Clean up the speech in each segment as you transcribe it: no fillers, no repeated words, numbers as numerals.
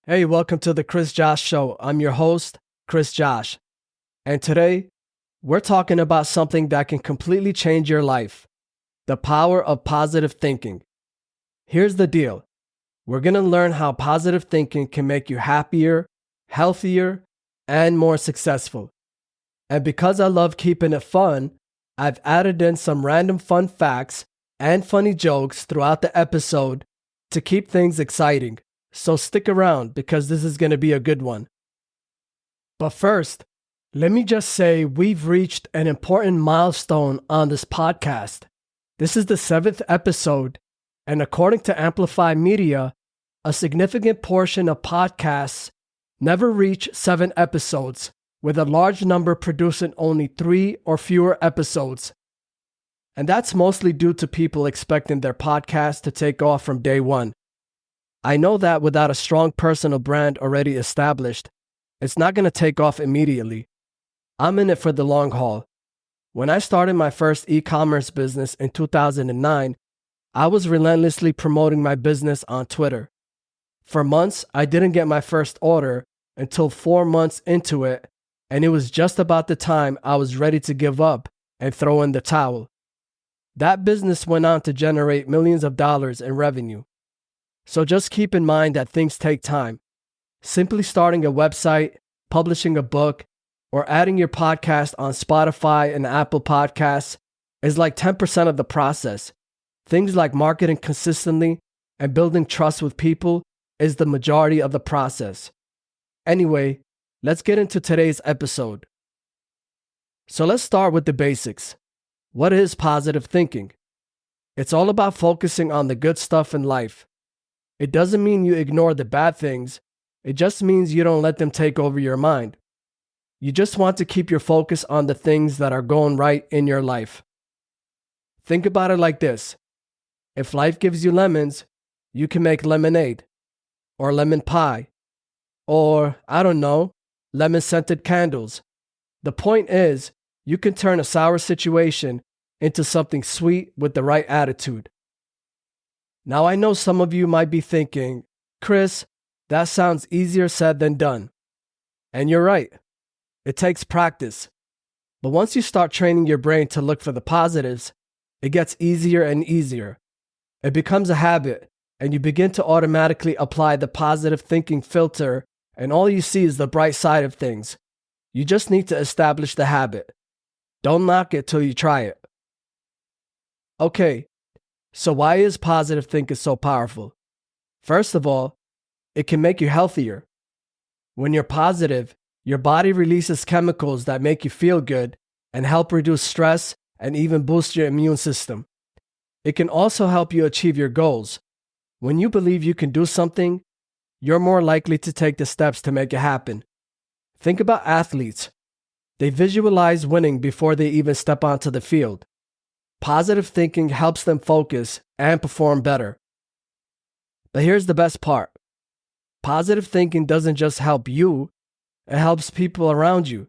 Hey, welcome to the Chris Josh Show. I'm your host, Chris Josh. And today, we're talking about something that can completely change your life: the power of positive thinking. Here's the deal: we're going to learn how positive thinking can make you happier, healthier, and more successful. And because I love keeping it fun, I've added in some random fun facts and funny jokes throughout the episode to keep things exciting. So stick around because this is going to be a good one. But first, let me just say we've reached an important milestone on this podcast. This is the 7th episode, and according to Amplify Media, a significant portion of podcasts never reach 7 episodes, with a large number producing only 3 or fewer episodes. And that's mostly due to people expecting their podcast to take off from day one. I know that without a strong personal brand already established, it's not going to take off immediately. I'm in it for the long haul. When I started my first e-commerce business in 2009, I was relentlessly promoting my business on Twitter. For months, I didn't get my first order until 4 months into it, and it was just about the time I was ready to give up and throw in the towel. That business went on to generate millions of dollars in revenue. So just keep in mind that things take time. Simply starting a website, publishing a book, or adding your podcast on Spotify and Apple Podcasts is like 10% of the process. Things like marketing consistently and building trust with people is the majority of the process. Anyway, let's get into today's episode. So let's start with the basics. What is positive thinking? It's all about focusing on the good stuff in life. It doesn't mean you ignore the bad things. It just means you don't let them take over your mind. You just want to keep your focus on the things that are going right in your life. Think about it like this. If life gives you lemons, you can make lemonade, or lemon pie, or, I don't know, lemon-scented candles. The point is, you can turn a sour situation into something sweet with the right attitude. Now I know some of you might be thinking, Chris, that sounds easier said than done. And you're right. It takes practice. But once you start training your brain to look for the positives, it gets easier and easier. It becomes a habit, and you begin to automatically apply the positive thinking filter, and all you see is the bright side of things. You just need to establish the habit. Don't knock it till you try it. Okay. So why is positive thinking so powerful? First of all, it can make you healthier. When you're positive, your body releases chemicals that make you feel good and help reduce stress and even boost your immune system. It can also help you achieve your goals. When you believe you can do something, you're more likely to take the steps to make it happen. Think about athletes. They visualize winning before they even step onto the field. Positive thinking helps them focus and perform better. But here's the best part. Positive thinking doesn't just help you, it helps people around you.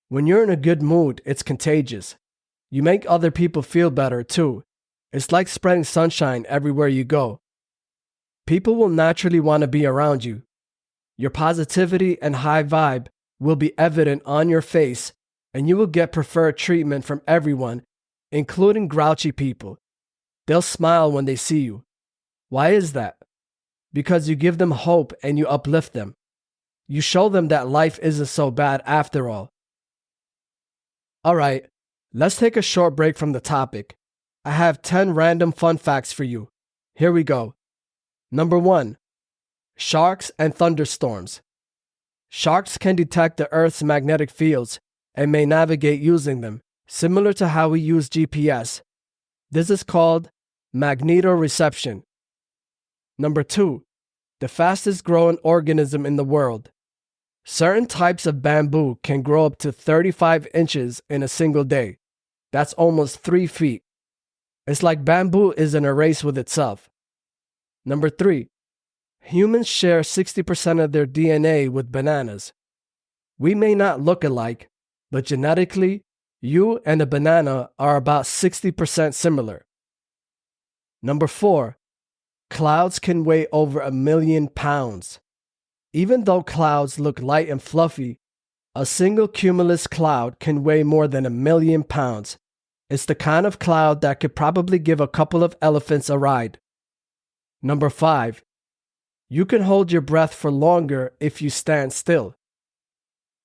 When you're in a good mood, it's contagious. You make other people feel better too. It's like spreading sunshine everywhere you go. People will naturally want to be around you. Your positivity and high vibe will be evident on your face, and you will get preferred treatment from everyone, including grouchy people. They'll smile when they see you. Why is that? Because you give them hope and you uplift them. You show them that life isn't so bad after all. All right, let's take a short break from the topic. I have 10 random fun facts for you. Here we go. Number 1. Sharks and thunderstorms. Sharks can detect the Earth's magnetic fields and may navigate using them, similar to how we use GPS. This is called magnetoreception. Number 2. The fastest growing organism in the world. Certain types of bamboo can grow up to 35 inches in a single day. That's almost 3 feet. It's like bamboo is in a race with itself. Number 3. Humans share 60% of their DNA with bananas. We may not look alike, but genetically, you and a banana are about 60% similar. Number 4. Clouds can weigh over 1 million pounds. Even though clouds look light and fluffy, a single cumulus cloud can weigh more than 1,000,000 pounds. It's the kind of cloud that could probably give a couple of elephants a ride. Number 5. You can hold your breath for longer if you stand still.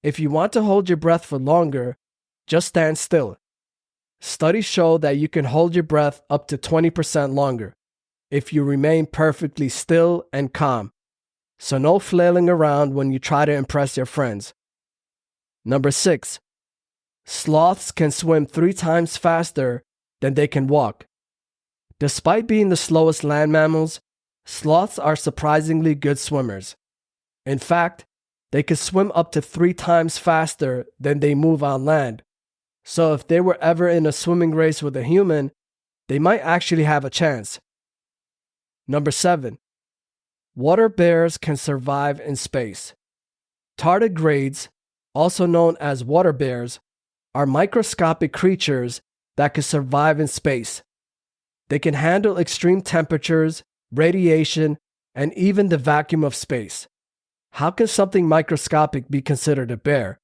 If you want to hold your breath for longer, just stand still. Studies show that you can hold your breath up to 20% longer if you remain perfectly still and calm. So no flailing around when you try to impress your friends. Number 6. Sloths can swim 3 times faster than they can walk. Despite being the slowest land mammals, sloths are surprisingly good swimmers. In fact, they can swim up to 3 times faster than they move on land. So if they were ever in a swimming race with a human, they might actually have a chance. Number 7. Water bears can survive in space. Tardigrades, also known as water bears, are microscopic creatures that can survive in space. They can handle extreme temperatures, radiation, and even the vacuum of space. How can something microscopic be considered a bear?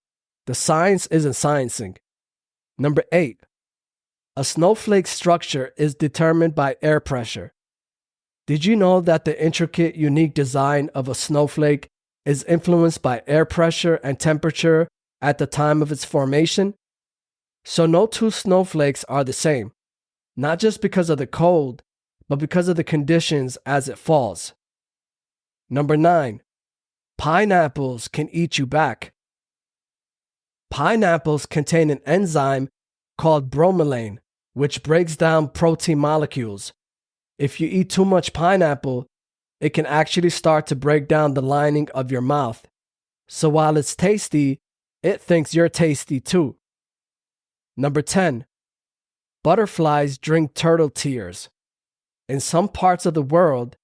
The science isn't sciencing. Number 8. A snowflake's structure is determined by air pressure. Did you know that the intricate, unique design of a snowflake is influenced by air pressure and temperature at the time of its formation? So no two snowflakes are the same, not just because of the cold, but because of the conditions as it falls. Number 9. Pineapples can eat you back. Pineapples contain an enzyme called bromelain, which breaks down protein molecules. If you eat too much pineapple, it can actually start to break down the lining of your mouth. So while it's tasty, it thinks you're tasty too. Number 10. Butterflies drink turtle tears. In some parts of the world,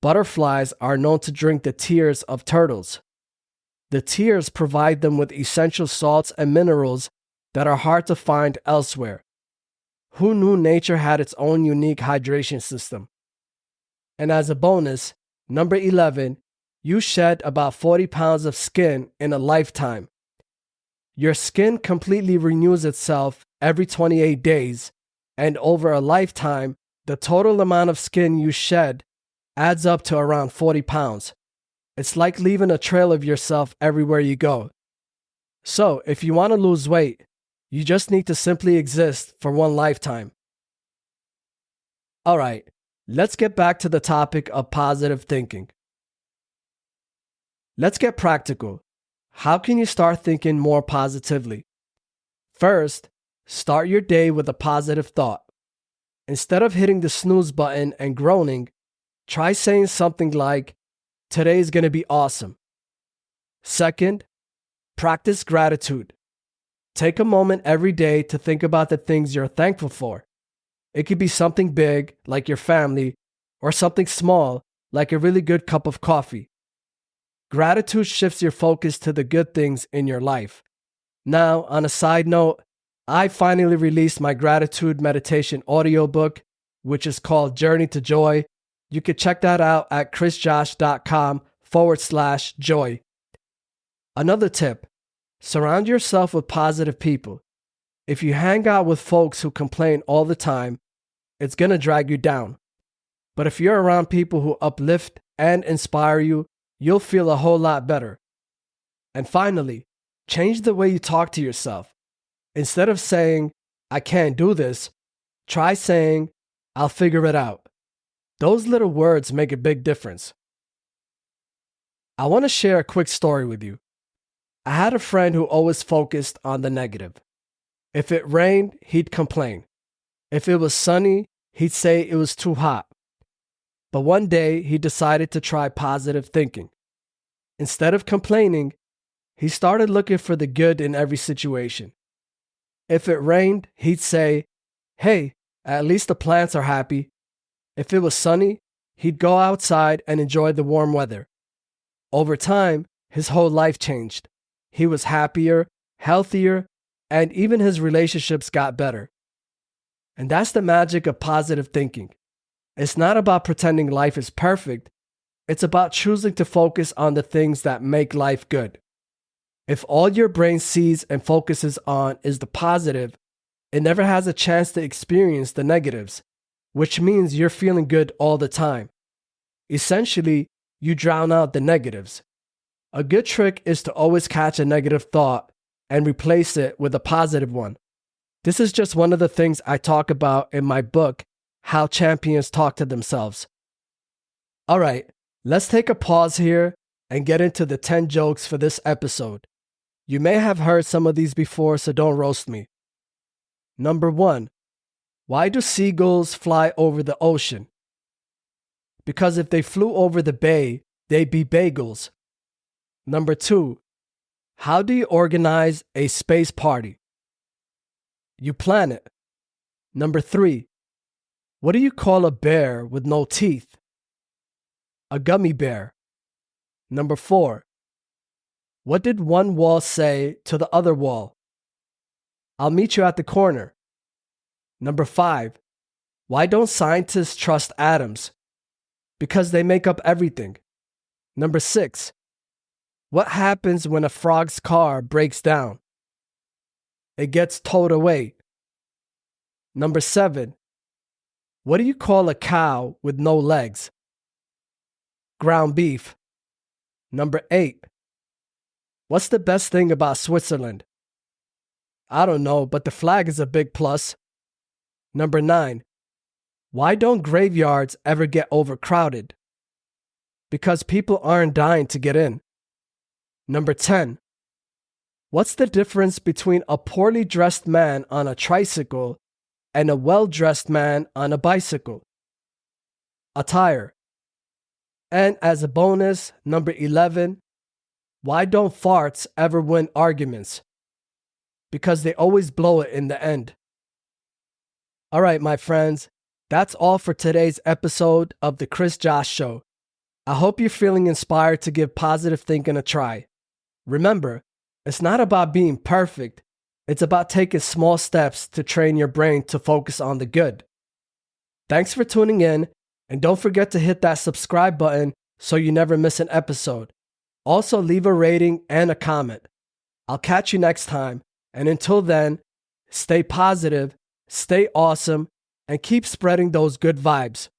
butterflies are known to drink the tears of turtles. The tears provide them with essential salts and minerals that are hard to find elsewhere. Who knew nature had its own unique hydration system? And as a bonus, number 11, you shed about 40 pounds of skin in a lifetime. Your skin completely renews itself every 28 days, and over a lifetime, the total amount of skin you shed adds up to around 40 pounds. It's like leaving a trail of yourself everywhere you go. So, if you want to lose weight, you just need to simply exist for one lifetime. All right, let's get back to the topic of positive thinking. Let's get practical. How can you start thinking more positively? First, start your day with a positive thought. Instead of hitting the snooze button and groaning, try saying something like, "Today is going to be awesome." Second, practice gratitude. Take a moment every day to think about the things you're thankful for. It could be something big, like your family, or something small, like a really good cup of coffee. Gratitude shifts your focus to the good things in your life. Now, on a side note, I finally released my gratitude meditation audiobook, which is called Journey to Joy. You can check that out at chrisjosh.com/joy. Another tip, surround yourself with positive people. If you hang out with folks who complain all the time, it's going to drag you down. But if you're around people who uplift and inspire you, you'll feel a whole lot better. And finally, change the way you talk to yourself. Instead of saying, "I can't do this," try saying, "I'll figure it out." Those little words make a big difference. I want to share a quick story with you. I had a friend who always focused on the negative. If it rained, he'd complain. If it was sunny, he'd say it was too hot. But one day, he decided to try positive thinking. Instead of complaining, he started looking for the good in every situation. If it rained, he'd say, "Hey, at least the plants are happy." If it was sunny, he'd go outside and enjoy the warm weather. Over time, his whole life changed. He was happier, healthier, and even his relationships got better. And that's the magic of positive thinking. It's not about pretending life is perfect, It's about choosing to focus on the things that make life good. If all your brain sees and focuses on is the positive, it never has a chance to experience the negatives, which means you're feeling good all the time. Essentially, you drown out the negatives. A good trick is to always catch a negative thought and replace it with a positive one. This is just one of the things I talk about in my book, How Champions Talk to Themselves. All right, let's take a pause here and get into the 10 jokes for this episode. You may have heard some of these before, so don't roast me. Number 1. Why do seagulls fly over the ocean? Because if they flew over the bay, they'd be bagels. Number 2. How do you organize a space party? You plan it. Number 3. What do you call a bear with no teeth? A gummy bear. Number 4. What did one wall say to the other wall? I'll meet you at the corner. Number 5. Why don't scientists trust atoms? Because they make up everything. Number 6. What happens when a frog's car breaks down? It gets towed away. Number 7. What do you call a cow with no legs? Ground beef. Number 8. What's the best thing about Switzerland? I don't know, but the flag is a big plus. Number 9. Why don't graveyards ever get overcrowded? Because people aren't dying to get in. Number 10. What's the difference between a poorly dressed man on a tricycle and a well-dressed man on a bicycle? Attire. And as a bonus, number 11. Why don't farts ever win arguments? Because they always blow it in the end. All right, my friends, that's all for today's episode of The Chris Josh Show. I hope you're feeling inspired to give positive thinking a try. Remember, it's not about being perfect. It's about taking small steps to train your brain to focus on the good. Thanks for tuning in, and don't forget to hit that subscribe button so you never miss an episode. Also, leave a rating and a comment. I'll catch you next time, and until then, stay positive, stay awesome, and keep spreading those good vibes.